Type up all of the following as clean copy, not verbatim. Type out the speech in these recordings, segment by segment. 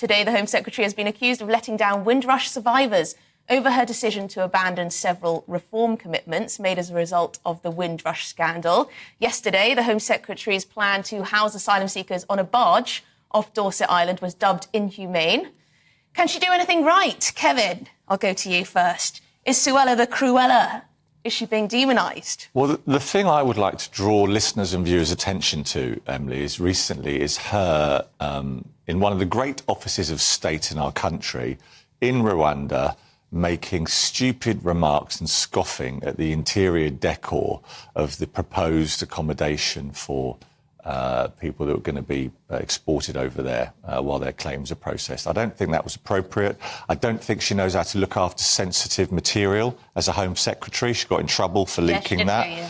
Today, the Home Secretary has been accused of letting down Windrush survivors over her decision to abandon several reform commitments made as a result of the Windrush scandal. Yesterday, the Home Secretary's plan to house asylum seekers on a barge off Dorset Island was dubbed inhumane. Can she do anything right? Kevin, I'll go to you first. Is Suella the Cruella? Is she being demonised? Well, the thing I would like to draw listeners and viewers' attention to, Emily, is her in one of the great offices of state in our country, in Rwanda, making stupid remarks and scoffing at the interior decor of the proposed accommodation for people that are going to be exported over there while their claims are processed. I don't think that was appropriate. I don't think she knows how to look after sensitive material as a Home Secretary. She got in trouble for leaking that.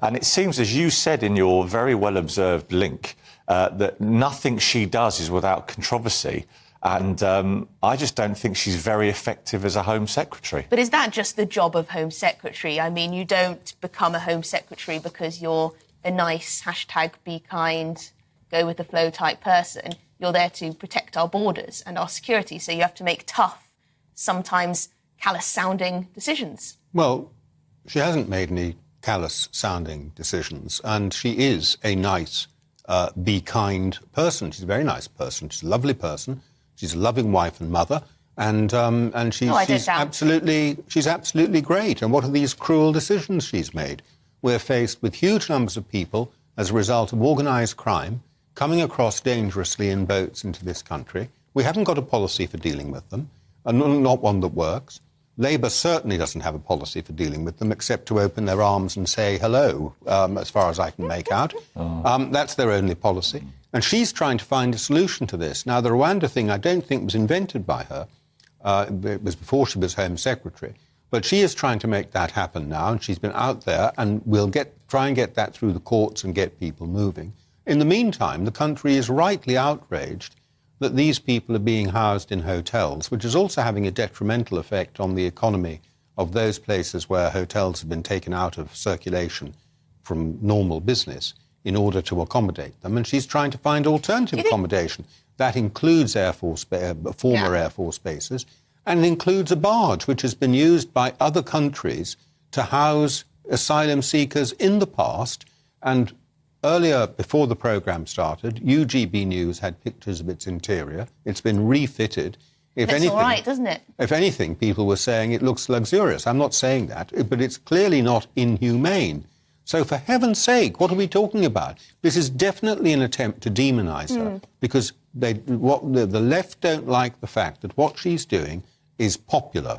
And it seems, as you said in your very well-observed link, that nothing she does is without controversy. And I just don't think she's very effective as a Home Secretary. But is that just the job of Home Secretary? I mean, you don't become a Home Secretary because you're a nice #be kind, go with the flow type person. You're there to protect our borders and our security, so you have to make tough, sometimes callous-sounding decisions. Well, she hasn't made any callous-sounding decisions, and she is a nice, be kind person. She's a very nice person. She's a lovely person. She's a loving wife and mother, and she's absolutely great. And what are these cruel decisions she's made? We're faced with huge numbers of people as a result of organised crime coming across dangerously in boats into this country. We haven't got a policy for dealing with them, and not one that works. Labour certainly doesn't have a policy for dealing with them, except to open their arms and say hello, as far as I can make out. That's their only policy. And she's trying to find a solution to this. Now, the Rwanda thing I don't think was invented by her. It was before she was Home Secretary. But she is trying to make that happen now, and she's been out there, and we'll try and get that through the courts and get people moving. In the meantime, the country is rightly outraged that these people are being housed in hotels, which is also having a detrimental effect on the economy of those places where hotels have been taken out of circulation from normal business in order to accommodate them. And she's trying to find alternative accommodation. That includes former Air Force bases, and it includes a barge, which has been used by other countries to house asylum seekers in the past. And earlier, before the programme started, UGB News had pictures of its interior. It's been refitted. It's all right, doesn't it? If anything, people were saying it looks luxurious. I'm not saying that, but it's clearly not inhumane. So for heaven's sake, what are we talking about? This is definitely an attempt to demonise her, because the left don't like the fact that what she's doing is popular.